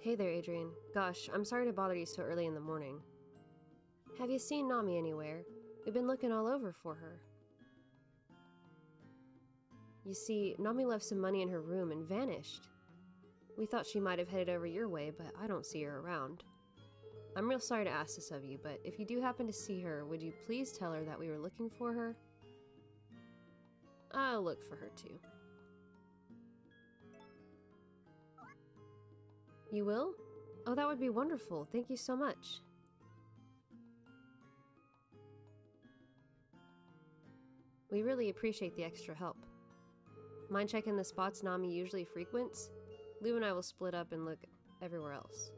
Hey there, Adrian. Gosh, I'm sorry to bother you so early in the morning. Have you seen Nami anywhere? We've been looking all over for her. You see, Nami left some money in her room and vanished. We thought she might have headed over your way, but I don't see her around. I'm real sorry to ask this of you, but if you do happen to see her, would you please tell her that we were looking for her? I'll look for her too. You will? Oh, that would be wonderful. Thank you so much. We really appreciate the extra help. Mind checking the spots Nami usually frequents? Lou and I will split up and look everywhere else.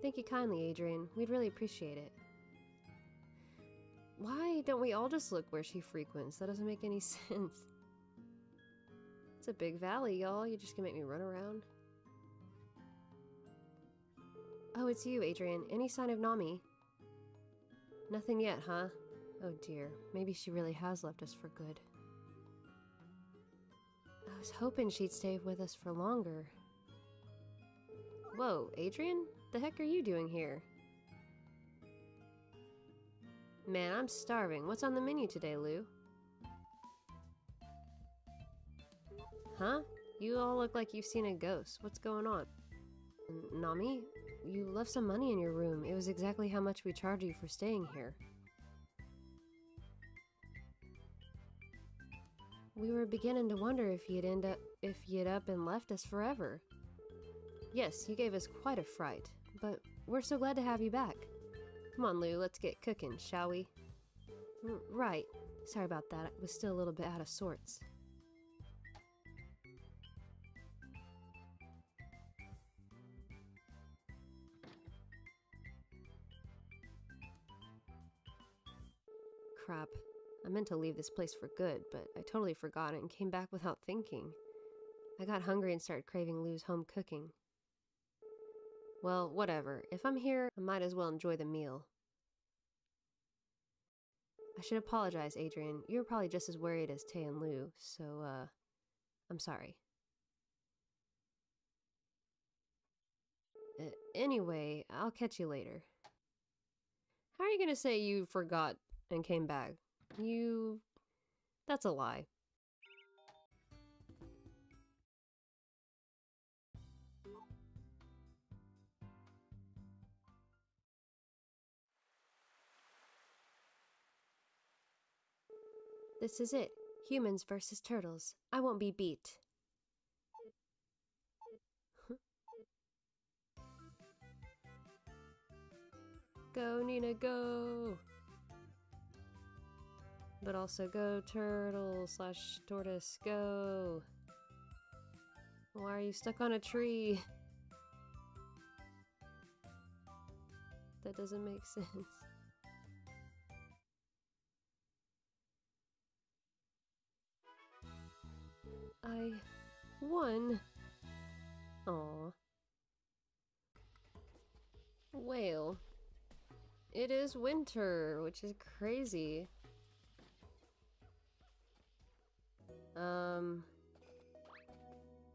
Thank you kindly, Adrian. We'd really appreciate it. Why don't we all just look where she frequents? That doesn't make any sense. It's a big valley, y'all. You're just gonna make me run around? Oh, it's you, Adrian. Any sign of Nami? Nothing yet, huh? Oh dear. Maybe she really has left us for good. I was hoping she'd stay with us for longer. Whoa, Adrian? The heck are you doing here? Man, I'm starving. What's on the menu today, Lou? Huh? You all look like you've seen a ghost. What's going on? Nami? You left some money in your room. It was exactly how much we charged you for staying here. We were beginning to wonder if you'd up and left us forever. Yes, you gave us quite a fright, but we're so glad to have you back. Come on, Lou, let's get cooking, shall we? Right. Sorry about that. I was still a little bit out of sorts. Crap. I meant to leave this place for good, but I totally forgot it and came back without thinking. I got hungry and started craving Lou's home cooking. Well, whatever. If I'm here, I might as well enjoy the meal. I should apologize, Adrian. You're probably just as worried as Tay and Lou, so, I'm sorry. Anyway, I'll catch you later. How are you gonna say you forgot and came back? That's a lie. This is it. Humans versus turtles. I won't be beat. Go, Nina, go! But also go, turtle / tortoise, go! Why are you stuck on a tree? That doesn't make sense. I won. Aw. Well, it is winter, which is crazy.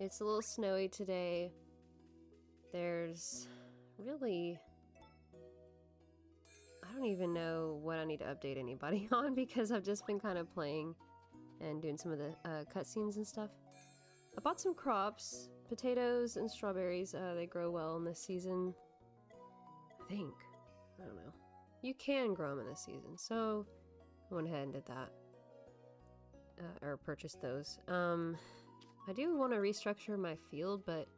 It's a little snowy today. There's really... I don't even know what I need to update anybody on because I've just been kind of playing and doing some of the cutscenes and stuff. I bought some crops, potatoes and strawberries. They grow well in this season. I think. I don't know. You can grow them in this season, so I went ahead and did that. Or purchased those. I do want to restructure my field, but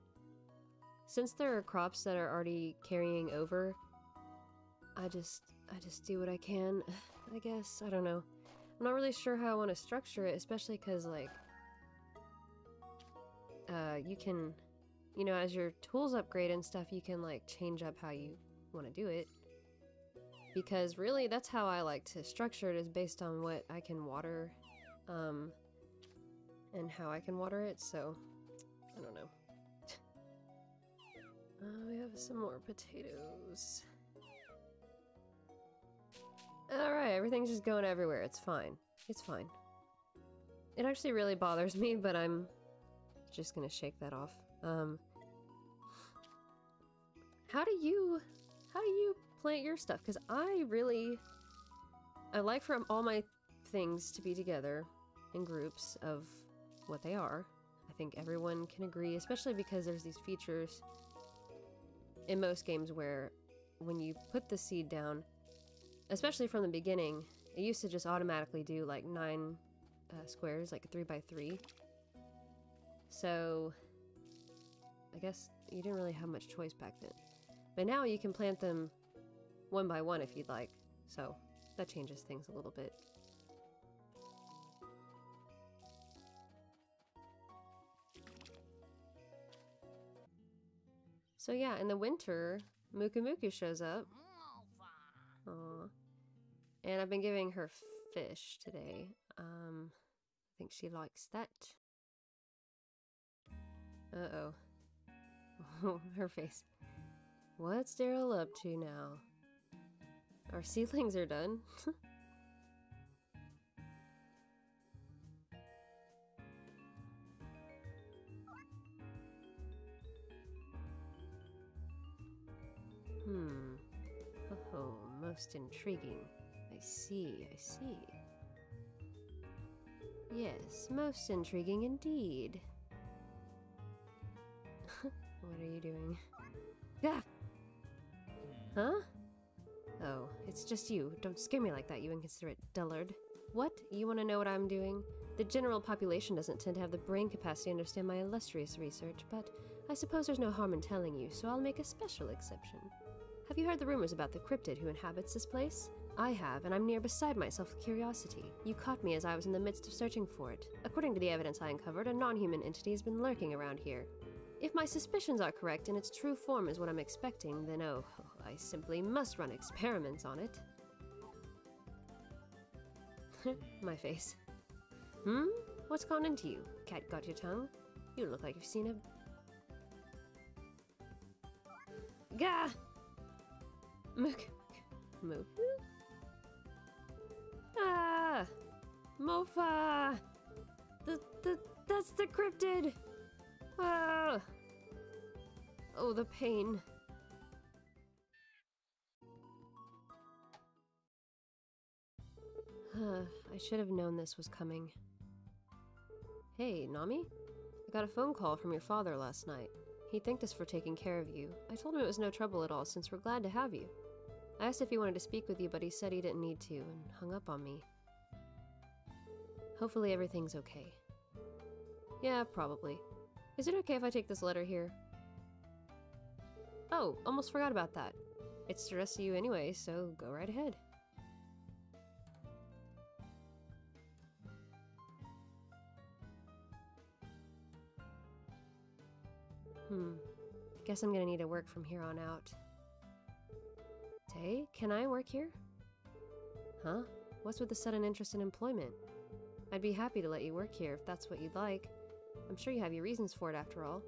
since there are crops that are already carrying over, I just do what I can, I guess. I don't know. I'm not really sure how I want to structure it, especially because, like, you can, you know, as your tools upgrade and stuff, you can, like, change up how you want to do it. Because, really, that's how I like to structure it, is based on what I can water, and how I can water it, so, I don't know. We have some more potatoes. Alright, everything's just going everywhere. It's fine. It's fine. It actually really bothers me, but I'm just gonna shake that off. How do you plant your stuff? Because I like for all my things to be together in groups of what they are. I think everyone can agree, especially because there's these features in most games where when you put the seed down, especially from the beginning, it used to just automatically do like 9 squares, like 3 by 3. So I guess you didn't really have much choice back then. But now you can plant them 1 by 1 if you'd like, so that changes things a little bit. So yeah, in the winter, Mukumuku shows up. Aww. And I've been giving her fish today. I think she likes that. Uh-oh. Her face. What's Daryl up to now? Our seedlings are done. Oh, most intriguing. I see, I see. Yes, most intriguing indeed. What are you doing? Ah! Huh? Oh, it's just you. Don't scare me like that, you inconsiderate dullard. What? You want to know what I'm doing? The general population doesn't tend to have the brain capacity to understand my illustrious research, but I suppose there's no harm in telling you, so I'll make a special exception. Have you heard the rumors about the cryptid who inhabits this place? I have, and I'm near beside myself with curiosity. You caught me as I was in the midst of searching for it. According to the evidence I uncovered, a non-human entity has been lurking around here. If my suspicions are correct and its true form is what I'm expecting, then oh, I simply must run experiments on it. My face. What's gone into you? Cat got your tongue? You look like you've seen a... Gah! Move. Ah! Mofa! That's the cryptid! Ah! Oh, the pain. I should have known this was coming. Hey, Nami? I got a phone call from your father last night. He thanked us for taking care of you. I told him it was no trouble at all since we're glad to have you. I asked if he wanted to speak with you, but he said he didn't need to and hung up on me. Hopefully everything's okay. Yeah, probably. Is it okay if I take this letter here? Oh, almost forgot about that. It's addressed to you anyway, so go right ahead. Guess I'm gonna need to work from here on out. Tay, can I work here? Huh? What's with the sudden interest in employment? I'd be happy to let you work here if that's what you'd like. I'm sure you have your reasons for it after all.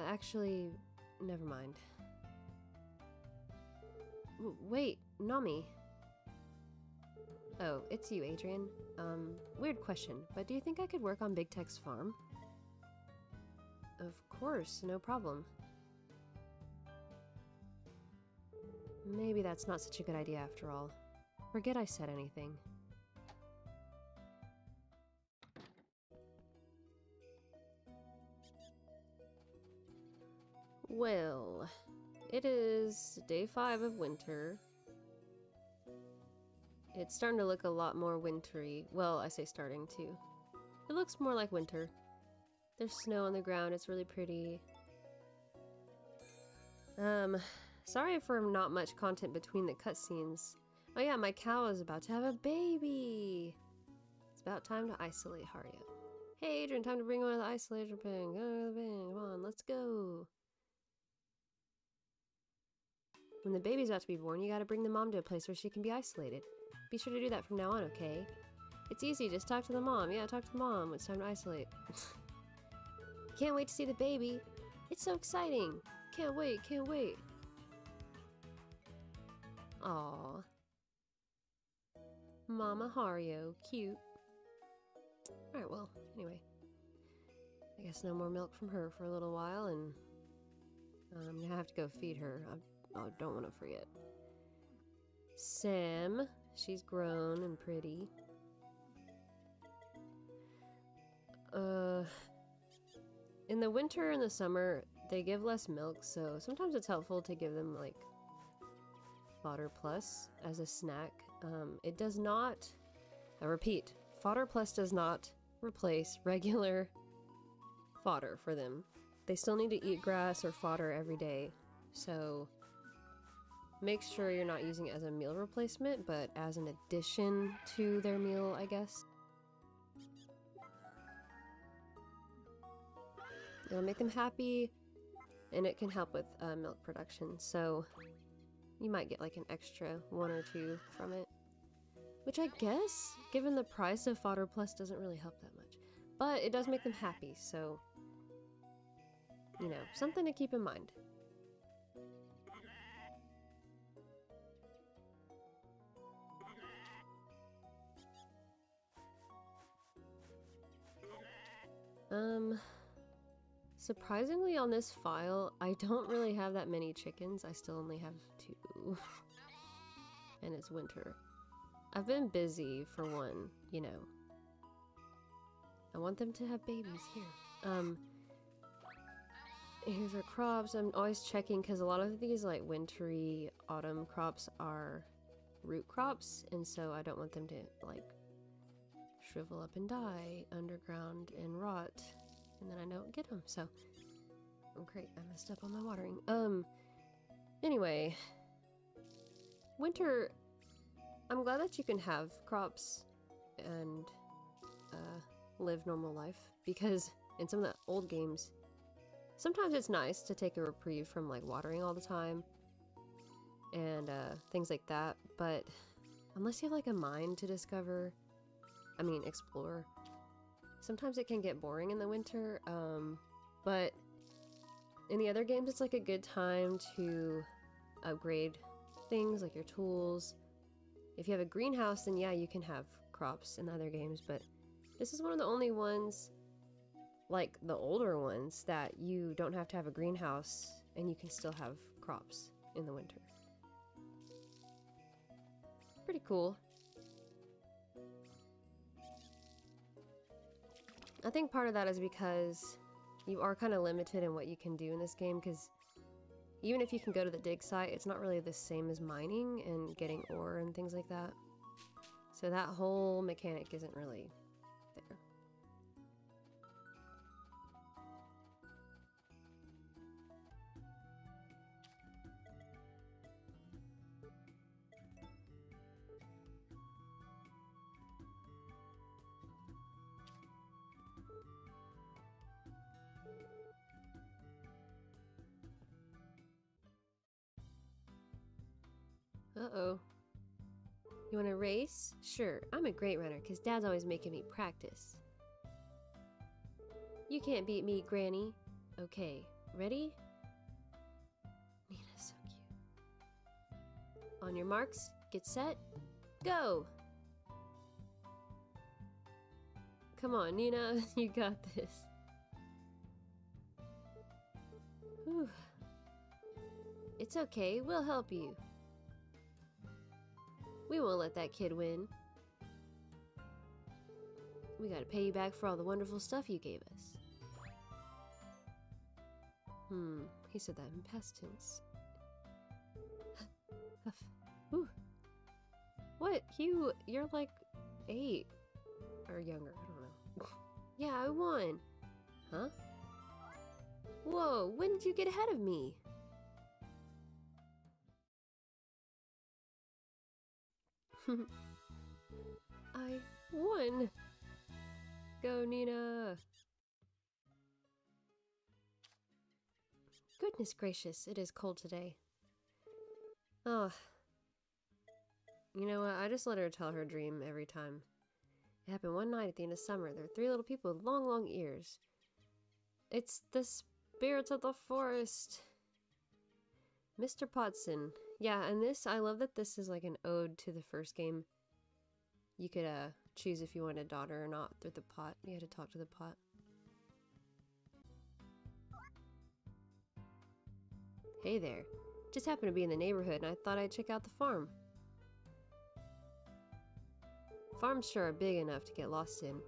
Actually, never mind. Wait, Nami. Oh, it's you, Adrian. Weird question, but do you think I could work on Big Tech's farm? Of course, no problem. Maybe that's not such a good idea after all. Forget I said anything. Well, it is day 5 of winter. It's starting to look a lot more wintry. Well, I say starting to. It looks more like winter. There's snow on the ground, it's really pretty. Sorry for not much content between the cutscenes. Oh yeah, my cow is about to have a baby! It's about time to isolate Harryo. Hey Adrian, time to bring one of the isolator pen. Go to the pen, come on, let's go! When the baby's about to be born, you gotta bring the mom to a place where she can be isolated. Be sure to do that from now on, okay? It's easy, just talk to the mom. Yeah, talk to the mom. It's time to isolate. Can't wait to see the baby. It's so exciting. Can't wait, can't wait. Aww. Mama Harryo, cute. Alright, well, anyway. I guess no more milk from her for a little while, and I'm gonna have to go feed her. I don't want to forget. Sam, she's grown and pretty. In the winter and the summer, they give less milk, so sometimes it's helpful to give them like Fodder Plus as a snack. It does not, I repeat, Fodder Plus does not replace regular fodder for them. They still need to eat grass or fodder every day, so make sure you're not using it as a meal replacement, but as an addition to their meal, I guess. It'll make them happy, and it can help with milk production, so you might get like an extra 1 or 2 from it. Which I guess, given the price of Fodder Plus, doesn't really help that much. But it does make them happy, so, you know, something to keep in mind. Surprisingly on this file, I don't really have that many chickens. I still only have 2. And it's winter. I've been busy for one, you know. I want them to have babies here. Here's our crops. I'm always checking because a lot of these like wintry autumn crops are root crops, and so I don't want them to like shrivel up and die underground and rot, and then I don't get them. So, oh great, I messed up on my watering. Anyway, winter. I'm glad that you can have crops and live normal life, because in some of the old games, sometimes it's nice to take a reprieve from like watering all the time and things like that, but unless you have like a mine to discover, explore, sometimes it can get boring in the winter, but in the other games it's like a good time to upgrade things like your tools. If you have a greenhouse, then yeah, you can have crops in the other games, but this is one of the only ones, like the older ones, that you don't have to have a greenhouse and you can still have crops in the winter. Pretty cool. I think part of that is because you are kind of limited in what you can do in this game, because even if you can go to the dig site, it's not really the same as mining and getting ore and things like that. So that whole mechanic isn't really there. Uh-oh. You want to race? Sure, I'm a great runner because Dad's always making me practice. You can't beat me, Granny. Okay, ready? Nina's so cute. On your marks, get set, go! Come on, Nina, you got this. Whew. It's okay, we'll help you. We won't let that kid win. We gotta pay you back for all the wonderful stuff you gave us. He said that in past tense. Whew. What? You're like 8 or younger, I don't know. Yeah, I won. Huh? Whoa, when did you get ahead of me? I won! Go, Nina! Goodness gracious, it is cold today. Oh. You know what, I just let her tell her dream every time. It happened one night at the end of summer. There were 3 little people with long, long ears. It's the spirits of the forest! Mr. Potson. Yeah, and this, I love that this is like an ode to the first game. You could choose if you wanted a daughter or not through the pot. You had to talk to the pot. Hey there. Just happened to be in the neighborhood and I thought I'd check out the farm. Farms sure are big enough to get lost in.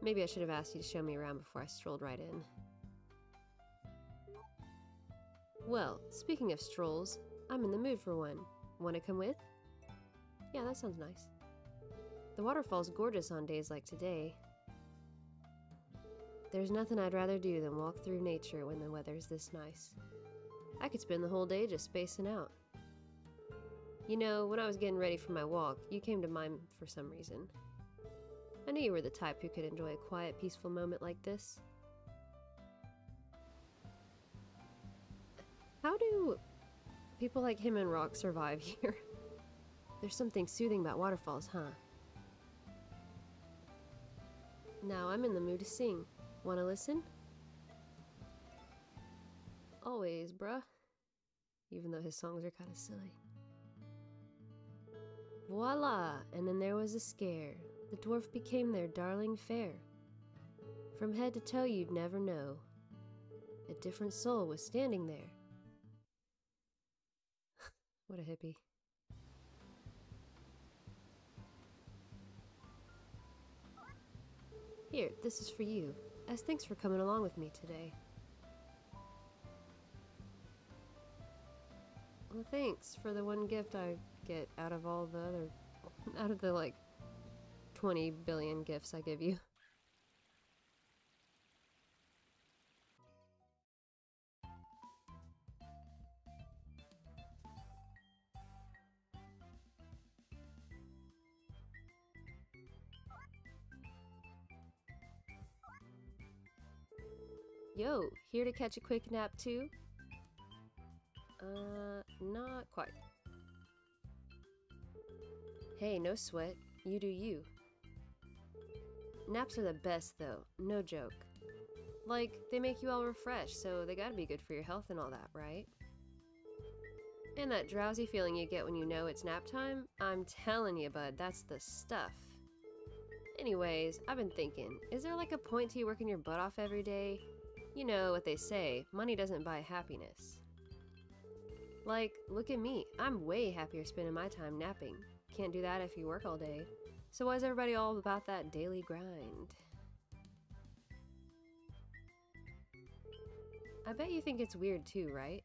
Maybe I should have asked you to show me around before I strolled right in. Well, speaking of strolls, I'm in the mood for one. Want to come with? Yeah, that sounds nice. The waterfall's gorgeous on days like today. There's nothing I'd rather do than walk through nature when the weather's this nice. I could spend the whole day just spacing out. You know, when I was getting ready for my walk, you came to mind for some reason. I knew you were the type who could enjoy a quiet, peaceful moment like this. How do people like him and Rock survive here? There's something soothing about waterfalls, huh? Now I'm in the mood to sing. Wanna listen? Always, bruh. Even though his songs are kinda silly. Voila! And then there was a scare. The dwarf became their darling fair. From head to toe you'd never know. A different soul was standing there. What a hippie. Here, this is for you, as thanks for coming along with me today. Well, thanks for the one gift I get out of all the other... out of the, like, 20 billion gifts I give you. Yo, here to catch a quick nap too? Not quite. Hey, no sweat. You do you. Naps are the best though, no joke. Like, they make you all refreshed, so they gotta be good for your health and all that, right? And that drowsy feeling you get when you know it's nap time? I'm telling you, bud, that's the stuff. Anyways, I've been thinking, is there like a point to you working your butt off every day? You know what they say, money doesn't buy happiness. Like, look at me, I'm way happier spending my time napping. Can't do that if you work all day. So why is everybody all about that daily grind? I bet you think it's weird too, right?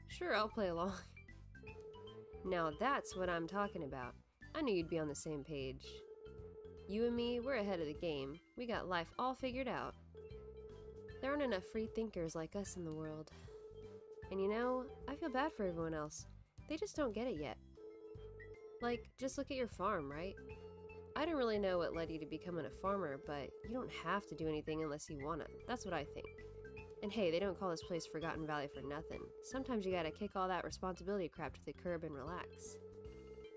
Sure, I'll play along. Now that's what I'm talking about. I knew you'd be on the same page. You and me, we're ahead of the game. We got life all figured out. There aren't enough free thinkers like us in the world. And you know, I feel bad for everyone else. They just don't get it yet. Like, just look at your farm, right? I don't really know what led you to becoming a farmer, but you don't have to do anything unless you wanna. That's what I think. And hey, they don't call this place Forgotten Valley for nothing. Sometimes you gotta kick all that responsibility crap to the curb and relax.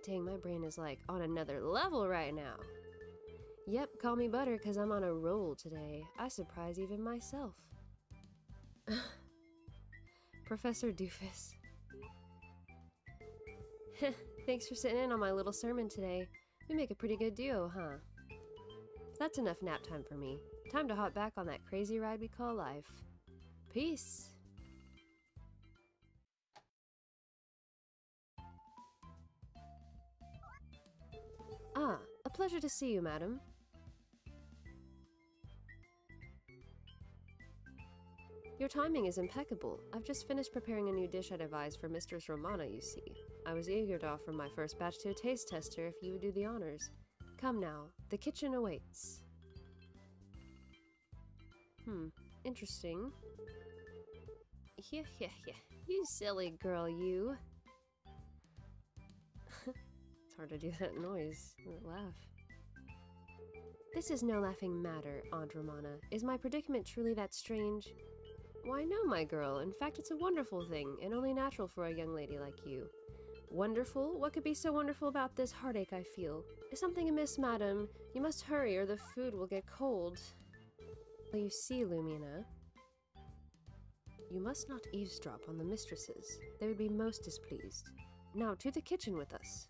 Dang, my brain is like on another level right now. Yep, call me butter cause I'm on a roll today. I surprise even myself. Professor Doofus. Thanks for sitting in on my little sermon today. We make a pretty good duo, huh? That's enough nap time for me. Time to hop back on that crazy ride we call life. Peace! Ah, a pleasure to see you, madam. Your timing is impeccable. I've just finished preparing a new dish I devised for Mistress Romana, you see. I was eager to offer my first batch to a taste tester if you would do the honors. Come now, the kitchen awaits. Interesting. Yeah, you silly girl, you. It's hard to do that noise, that laugh. This is no laughing matter, Aunt Romana. Is my predicament truly that strange? Why no, my girl. In fact, it's a wonderful thing, and only natural for a young lady like you. Wonderful? What could be so wonderful about this heartache I feel? Is something amiss, madam? You must hurry, or the food will get cold. Well, you see, Lumina, you must not eavesdrop on the mistresses. They would be most displeased. Now, to the kitchen with us.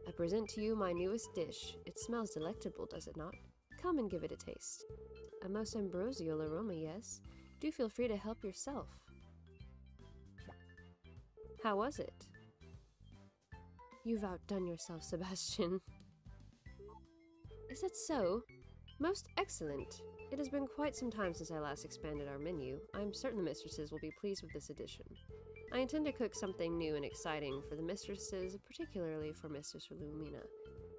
I present to you my newest dish. It smells delectable, does it not? Come and give it a taste. A most ambrosial aroma, yes. Do feel free to help yourself. How was it? You've outdone yourself, Sebastian. Is that so? Most excellent. It has been quite some time since I last expanded our menu. I'm certain the mistresses will be pleased with this addition. I intend to cook something new and exciting for the mistresses, particularly for Mistress Lumina.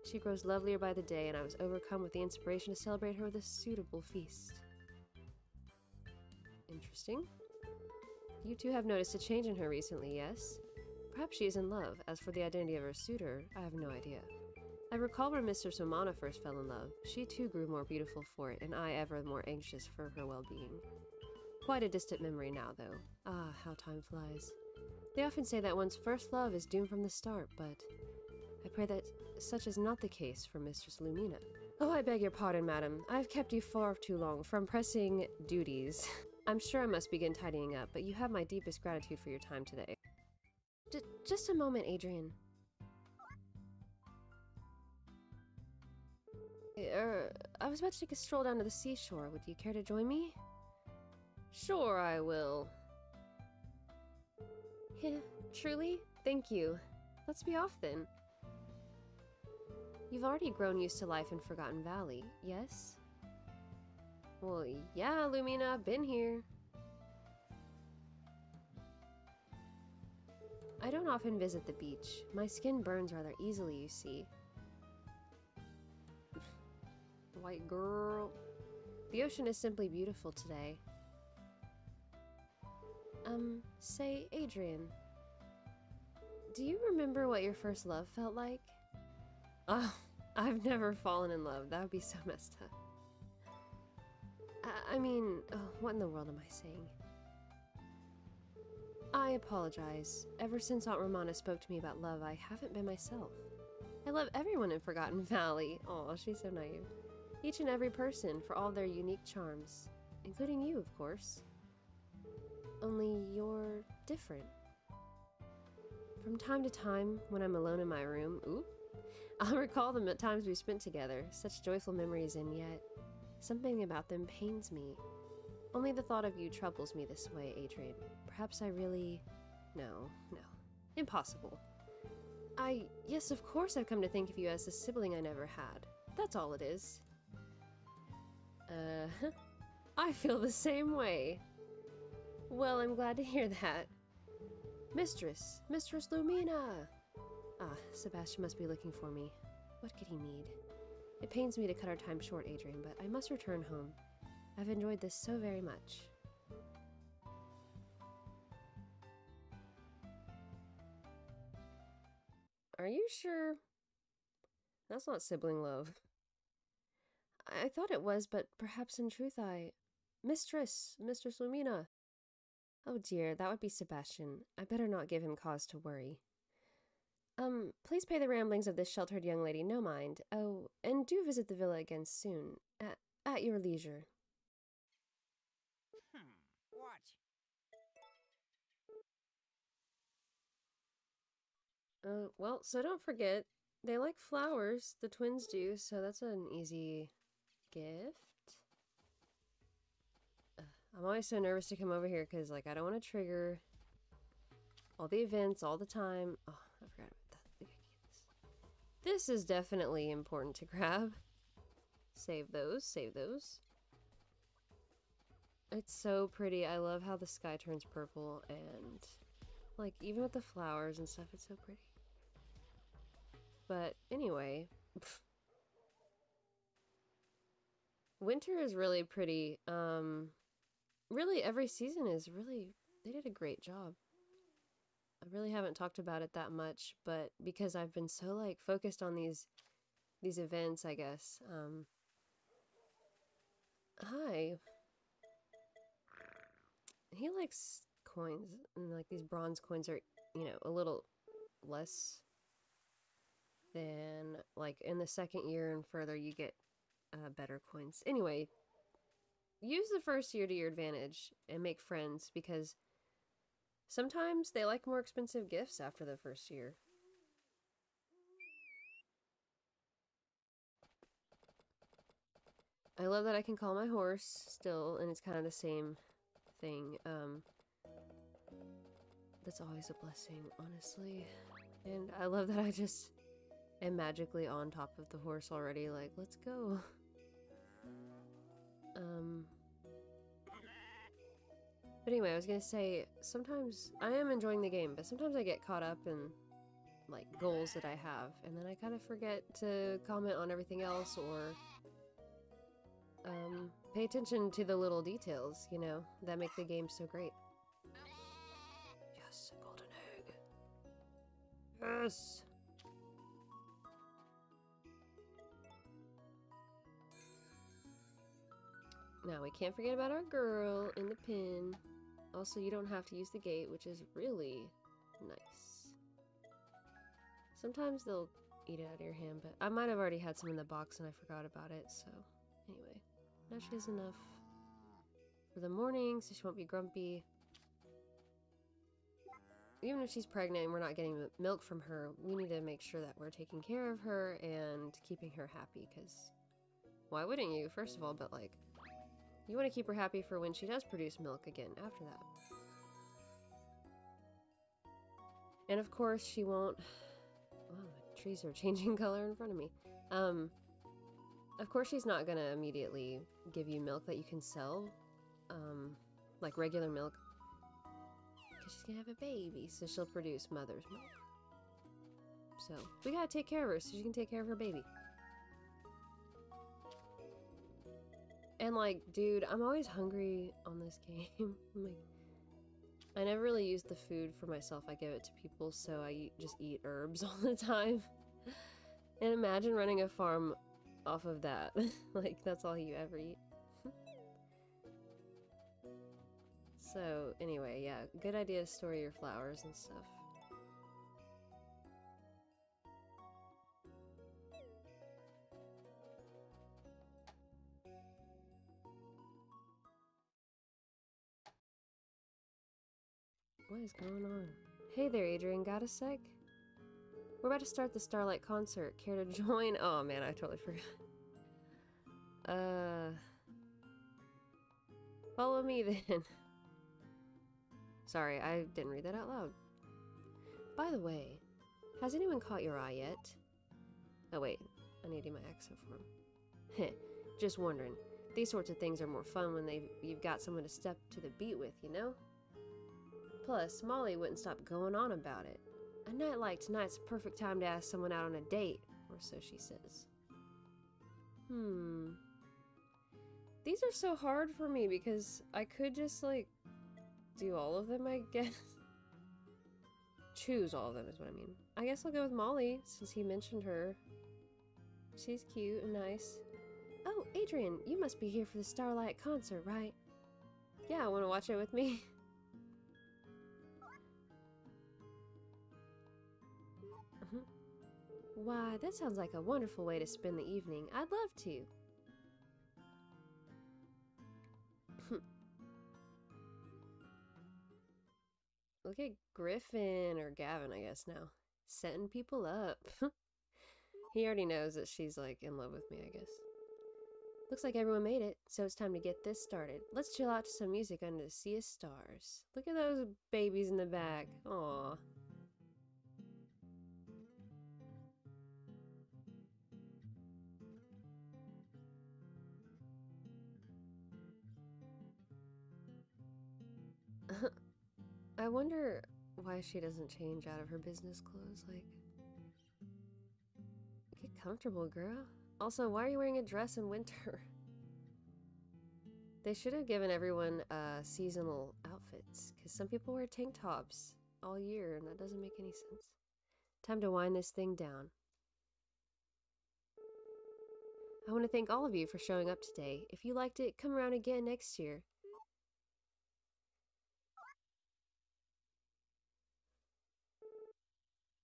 She grows lovelier by the day, and I was overcome with the inspiration to celebrate her with a suitable feast. Interesting. You two have noticed a change in her recently, yes? Perhaps she is in love. As for the identity of her suitor, I have no idea. I recall when Mistress Omana first fell in love. She too grew more beautiful for it, and I ever more anxious for her well-being. Quite a distant memory now, though. Ah, how time flies. They often say that one's first love is doomed from the start, but I pray that such is not the case for Mistress Lumina. Oh, I beg your pardon, madam. I have kept you far too long from pressing duties. I'm sure I must begin tidying up, but you have my deepest gratitude for your time today. Just a moment, Adrian. I was about to take a stroll down to the seashore. Would you care to join me? Sure, I will. Truly? Thank you. Let's be off then. You've already grown used to life in Forgotten Valley, yes? Well, yeah, Lumina, been here. I don't often visit the beach. My skin burns rather easily, you see. White girl. The ocean is simply beautiful today. Say, Adrian, do you remember what your first love felt like? Oh, I've never fallen in love. That would be so messed up. I mean, oh, what in the world am I saying? I apologize. Ever since Aunt Romana spoke to me about love, I haven't been myself. I love everyone in Forgotten Valley. Aw, she's so naive. Each and every person for all their unique charms. Including you, of course. Only you're different. From time to time, when I'm alone in my room, I'll recall the times we spent together, such joyful memories, and yet something about them pains me. Only the thought of you troubles me this way, Adrian. Perhaps I really... No. Impossible. Yes, of course I've come to think of you as a sibling I never had. That's all it is. I feel the same way. Well, I'm glad to hear that. Mistress Lumina! Ah, Sebastian must be looking for me. What could he need? It pains me to cut our time short, Adrian, but I must return home. I've enjoyed this so very much. Are you sure? That's not sibling love. I thought it was, but perhaps in truth Mistress Lumina. Oh dear, that would be Sebastian. I better not give him cause to worry. Please pay the ramblings of this sheltered young lady no mind. Oh, and do visit the villa again soon, at your leisure. What? Well, so don't forget, they like flowers, the twins do, so that's an easy gift. I'm always so nervous to come over here because, like, I don't want to trigger all the events all the time. Oh, I forgot about that. This is definitely important to grab. Save those. It's so pretty. I love how the sky turns purple and, like, even with the flowers and stuff, it's so pretty. But anyway, winter is really pretty. Really, every season is really, they did a great job. I really haven't talked about it that much, but because I've been so, like, focused on these events, I guess. Hi. He likes coins, and, like, these bronze coins are, you know, a little less than, like, in the second year and further you get better coins. Anyway, use the first year to your advantage and make friends, because sometimes they like more expensive gifts after the first year. I love that I can call my horse still, and it's kind of the same thing. That's always a blessing, honestly. And I love that I just am magically on top of the horse already, like, let's go. But anyway, I was gonna say, sometimes I am enjoying the game, but sometimes I get caught up in, like, goals that I have, and then I kind of forget to comment on everything else, or pay attention to the little details, you know, that make the game so great. Yes, a golden egg. Yes! Now, we can't forget about our girl in the pen. Also, you don't have to use the gate, which is really nice. Sometimes they'll eat it out of your hand, but I might have already had some in the box and I forgot about it, so anyway. Now she has enough for the morning, so she won't be grumpy. Even if she's pregnant and we're not getting milk from her, we need to make sure that we're taking care of her and keeping her happy, because why wouldn't you, first of all, but like, you want to keep her happy for when she does produce milk again after that. And of course she won't... Wow, the trees are changing color in front of me. Of course she's not gonna immediately give you milk that you can sell, like regular milk, because she's gonna have a baby, so she'll produce mother's milk. So we gotta take care of her so she can take care of her baby. And like, dude, I'm always hungry on this game. Like, I never really use the food for myself. I give it to people, so I just eat herbs all the time. And imagine running a farm off of that. Like, that's all you ever eat. So, anyway, yeah, good idea to store your flowers and stuff. What is going on? Hey there, Adrian, got a sec? We're about to start the Starlight Concert. Care to join? Oh man, I totally forgot. Follow me then. Sorry, I didn't read that out loud. By the way, has anyone caught your eye yet? Oh wait, I need to do my accent for him. Heh, just wondering. These sorts of things are more fun when you've got someone to step to the beat with, you know? Plus, Molly wouldn't stop going on about it. A night like tonight's a perfect time to ask someone out on a date, or so she says. These are so hard for me because I could just, like, do all of them, I guess. Choose all of them is what I mean. I guess I'll go with Molly, since he mentioned her. She's cute and nice. Oh, Adrian, you must be here for the Starlight Concert, right? Yeah, want to watch it with me? Why, that sounds like a wonderful way to spend the evening. I'd love to. Look at Griffin, or Gavin, I guess now. Setting people up. He already knows that she's, like, in love with me, I guess. Looks like everyone made it, so it's time to get this started. Let's chill out to some music under the sea of stars. Look at those babies in the back. Aww. I wonder why she doesn't change out of her business clothes, like... Get comfortable, girl. Also, why are you wearing a dress in winter? They should have given everyone seasonal outfits, because some people wear tank tops all year, and that doesn't make any sense. Time to wind this thing down. I want to thank all of you for showing up today. If you liked it, come around again next year.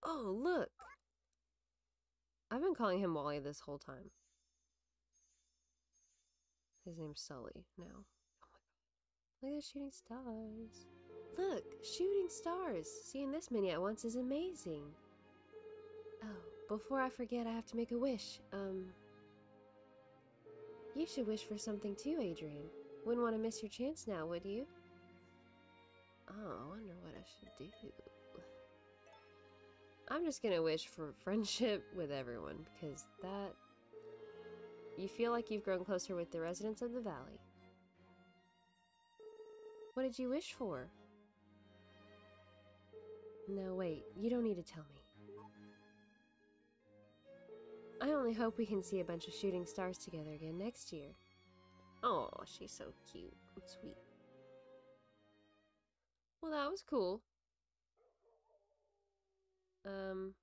Oh, look! I've been calling him Wally this whole time. His name's Sully now. Oh my god. Look at the shooting stars. Look! Shooting stars! Seeing this many at once is amazing. Oh, before I forget, I have to make a wish. You should wish for something too, Adrian. Wouldn't want to miss your chance now, would you? Oh, I wonder what I should do. I'm just gonna wish for friendship with everyone, because that... You feel like you've grown closer with the residents of the valley. What did you wish for? No, wait, you don't need to tell me. I only hope we can see a bunch of shooting stars together again next year. Oh, she's so cute and sweet. Well, that was cool.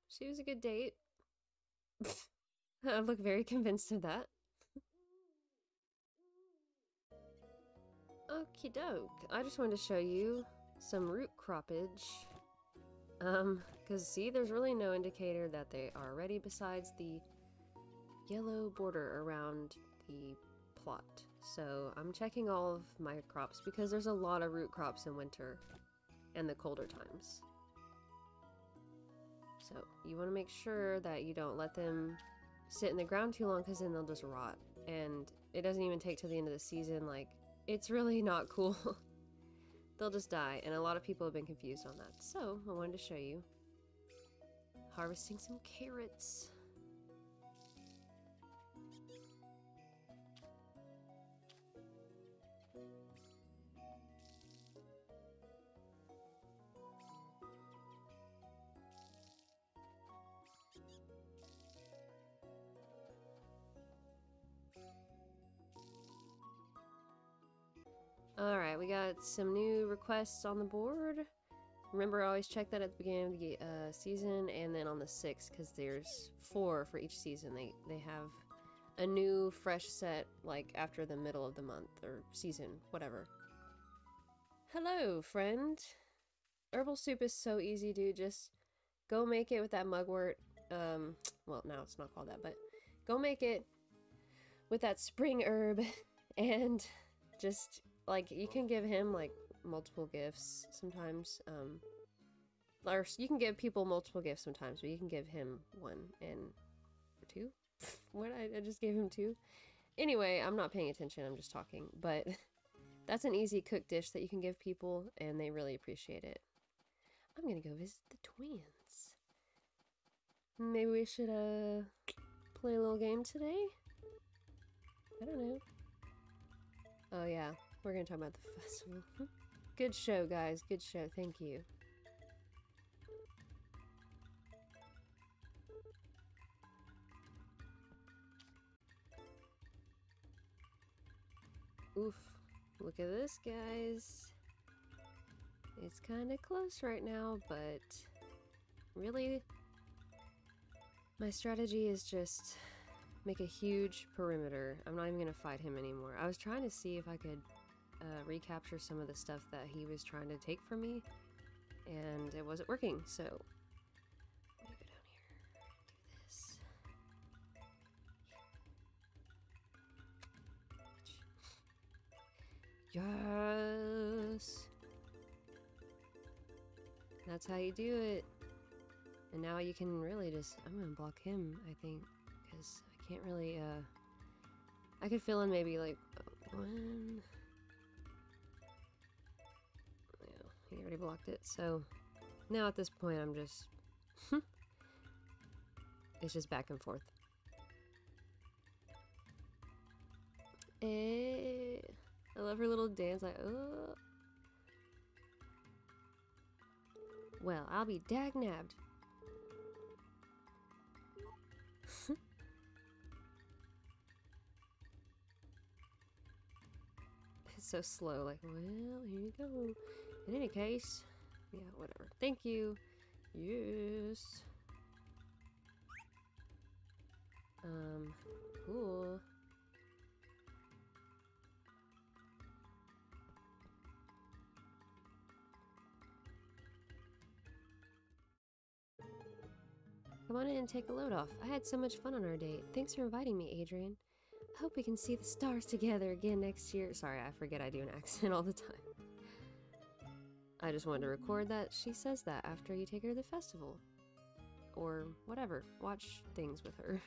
She was a good date. I look very convinced of that. Okie doke. I just wanted to show you some root croppage. Because see, there's really no indicator that they are ready besides the yellow border around the plot. So I'm checking all of my crops because there's a lot of root crops in winter and the colder times. So you want to make sure that you don't let them sit in the ground too long because then they'll just rot. And it doesn't even take till the end of the season. Like, it's really not cool. They'll just die, and a lot of people have been confused on that. So I wanted to show you. Harvesting some carrots. Alright, we got some new requests on the board. Remember, I always check that at the beginning of the season and then on the 6th, because there's 4 for each season. They have a new, fresh set, like, after the middle of the month, or season, whatever. Hello, friend. Herbal soup is so easy, dude. Just go make it with that mugwort. Well, now it's not called that, but go make it with that spring herb, and just... Like, you can give him, like, multiple gifts sometimes, or you can give people multiple gifts sometimes, but you can give him 1 and 2? What? I just gave him 2? Anyway, I'm not paying attention, I'm just talking, but that's an easy cooked dish that you can give people, and they really appreciate it. I'm gonna go visit the twins. Maybe we should, play a little game today? I don't know. Oh, yeah. We're gonna talk about the festival. Good show, guys. Good show. Thank you. Oof. Look at this, guys. It's kind of close right now, but really, my strategy is just make a huge perimeter. I'm not even gonna fight him anymore. I was trying to see if I could recapture some of the stuff that he was trying to take from me, and it wasn't working, so I'm gonna go down here, do this. Yes! That's how you do it. And now you can really just... I'm gonna block him, I think, because I can't really, I could fill in maybe, like, 1... He already blocked it, so now at this point I'm just... It's just back and forth. I love her little dance, like, oh. Well, I'll be dag-nabbed. It's so slow, like, well, here you go. In any case, yeah, whatever. Thank you. Yes. Cool. Come on in and take a load off. I had so much fun on our date. Thanks for inviting me, Adrian. I hope we can see the stars together again next year. Sorry, I forget I do an accent all the time. I just wanted to record that she says that after you take her to the festival. Or whatever. Watch things with her.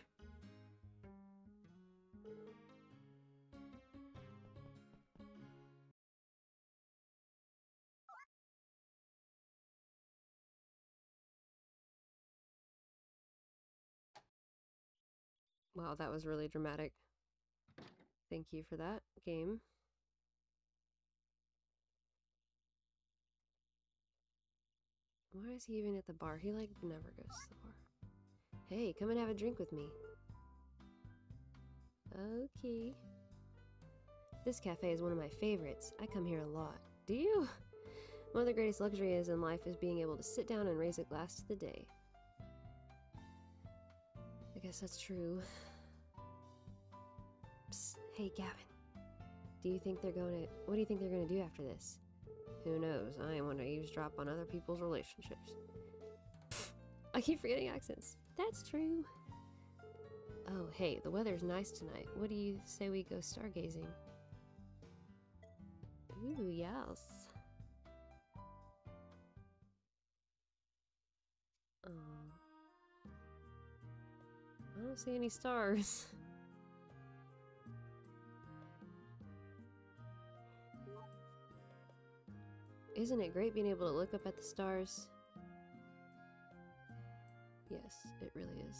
Wow, that was really dramatic. Thank you for that, game. Why is he even at the bar? He, like, never goes to the bar. Hey, come and have a drink with me. Okay. This cafe is one of my favorites. I come here a lot. Do you? One of the greatest luxuries in life is being able to sit down and raise a glass to the day. I guess that's true. Psst, hey Gavin. What do you think they're gonna do after this? Who knows? I want to eavesdrop on other people's relationships. Pfft, I keep forgetting accents. That's true. Oh, hey, the weather's nice tonight. What do you say we go stargazing? Ooh, yes. I don't see any stars. Isn't it great being able to look up at the stars? Yes, it really is.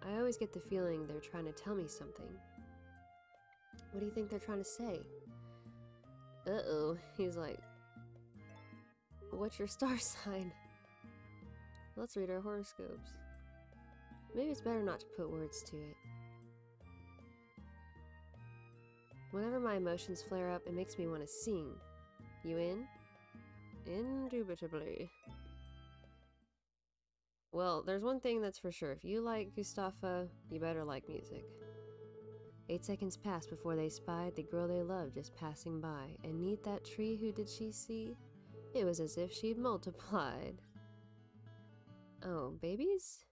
I always get the feeling they're trying to tell me something. What do you think they're trying to say? Uh-oh, he's like, what's your star sign? Let's read our horoscopes. Maybe it's better not to put words to it. Whenever my emotions flare up, it makes me want to sing. You in? Indubitably. Well, there's one thing that's for sure. If you like Gustafa, you better like music. 8 seconds passed before they spied the girl they loved just passing by, and 'neath that tree who did she see? It was as if she'd multiplied. Oh, babies?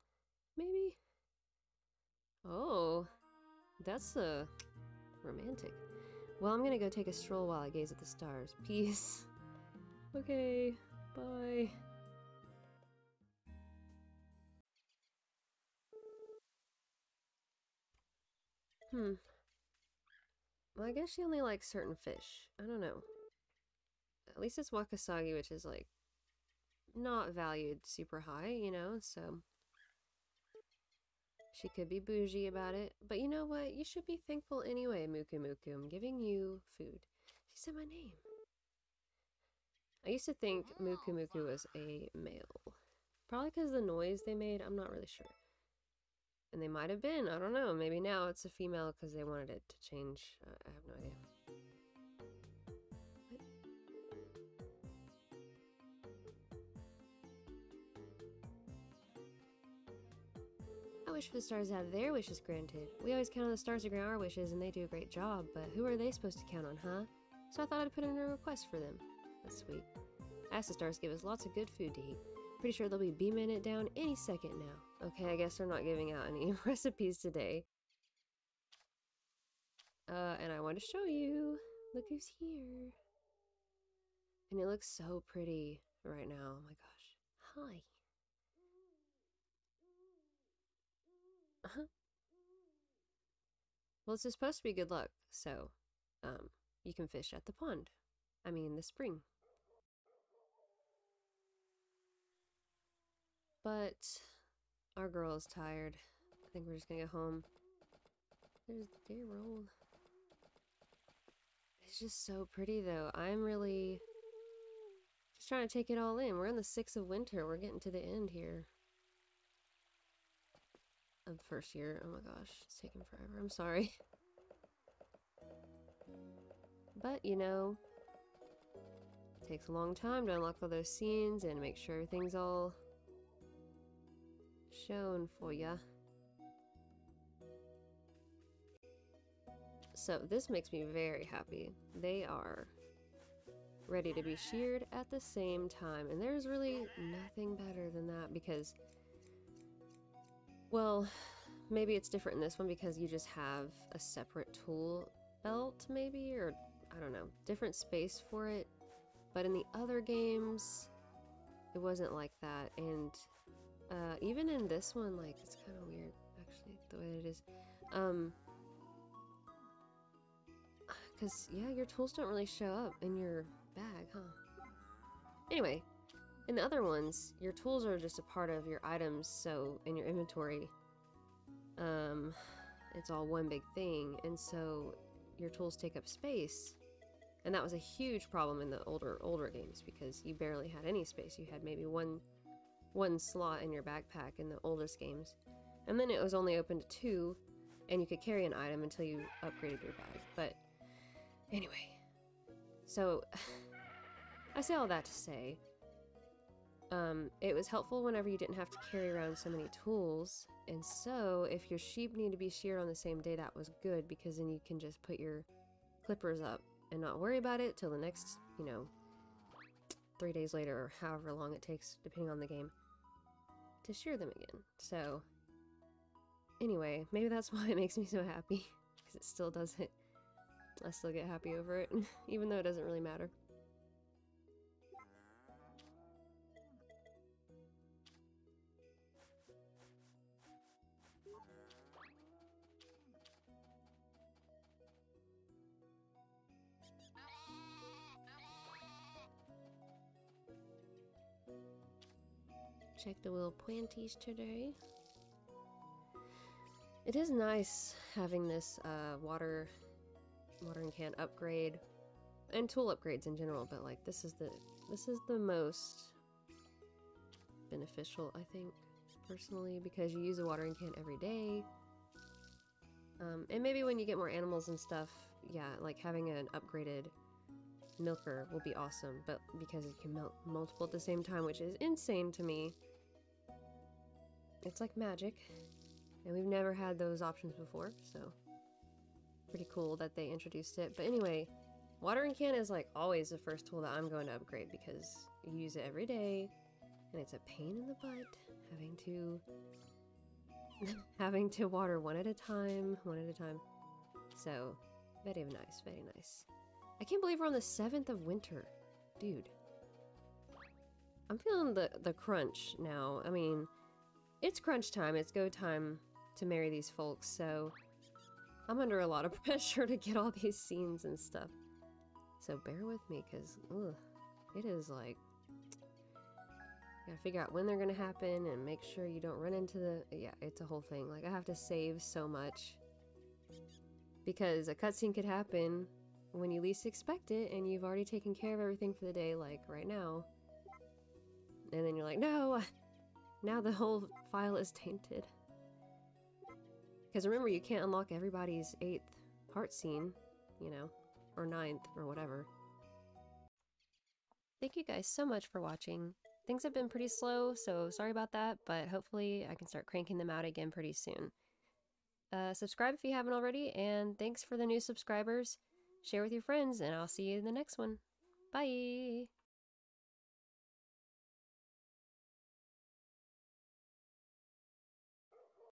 Maybe? Oh, that's romantic. Well, I'm gonna go take a stroll while I gaze at the stars. Peace. Okay, bye. Well, I guess she only likes certain fish. I don't know. At least it's wakasagi, which is like not valued super high, you know, so she could be bougie about it. But you know what? You should be thankful anyway, Mukumuku. I'm giving you food. She said my name. I used to think Mukumuku was a male. Probably because of the noise they made. I'm not really sure. And they might have been. I don't know. Maybe now it's a female because they wanted it to change. I have no idea. What? I wish for the stars to have their wishes granted. We always count on the stars to grant our wishes, and they do a great job, but who are they supposed to count on, huh? So I thought I'd put in a request for them. That's sweet. I asked the stars to give us lots of good food to eat. Pretty sure they'll be beaming it down any second now. Okay, I guess they're not giving out any recipes today. And I want to show you. Look who's here. And it looks so pretty right now. Oh my gosh. Hi. Well, it's supposed to be good luck, so, you can fish at the pond. I mean, the spring. But our girl is tired. I think we're just gonna go home. There's Daryl. It's just so pretty, though. I'm really just trying to take it all in. We're in the 6th of winter. We're getting to the end here of the first year. Oh my gosh, it's taking forever. I'm sorry. But, you know, it takes a long time to unlock all those scenes and make sure everything's all shown for ya. So this makes me very happy. They are ready to be sheared at the same time, and there's really nothing better than that because, well, maybe it's different in this one because you just have a separate tool belt maybe, or I don't know, different space for it. But in the other games, it wasn't like that, and even in this one, like, it's kind of weird, actually, the way it is. Because, yeah, your tools don't really show up in your bag, huh? Anyway, in the other ones, your tools are just a part of your items, so, in your inventory. it's all one big thing, and so your tools take up space. And that was a huge problem in the older games because you barely had any space. You had maybe one slot in your backpack in the oldest games. And then it was only open to 2, and you could carry an item until you upgraded your bag. But anyway, so I say all that to say, it was helpful whenever you didn't have to carry around so many tools. And so if your sheep need to be sheared on the same day, that was good because then you can just put your clippers up and not worry about it till the next, 3 days later or however long it takes, depending on the game, to shear them again. So anyway, maybe that's why it makes me so happy, because it still does it. I still get happy over it, even though it doesn't really matter. Check the little planties today. It is nice having this watering can upgrade and tool upgrades in general, but like this is the most beneficial, I think, personally, because you use a watering can every day. And maybe when you get more animals and stuff, yeah, like having an upgraded milker will be awesome, but because you can milk multiple at the same time, which is insane to me. It's like magic, and we've never had those options before, so pretty cool that they introduced it. But anyway, watering can is like always the first tool that I'm going to upgrade because you use it every day, and it's a pain in the butt having to water one at a time. So very nice, very nice. I can't believe we're on the 7th of winter, dude. I'm feeling the crunch now. I mean, it's crunch time. It's go time to marry these folks, so I'm under a lot of pressure to get all these scenes and stuff. So bear with me, because it is like, you gotta figure out when they're gonna happen and make sure you don't run into the, yeah, it's a whole thing. Like, I have to save so much because a cutscene could happen when you least expect it and you've already taken care of everything for the day, like right now. And then you're like, no, now the whole file is tainted. Because remember, you can't unlock everybody's 8th heart scene, or 9th, or whatever. Thank you guys so much for watching. Things have been pretty slow, so sorry about that, but hopefully I can start cranking them out again pretty soon. Subscribe if you haven't already, and thanks for the new subscribers. Share with your friends, and I'll see you in the next one. Bye!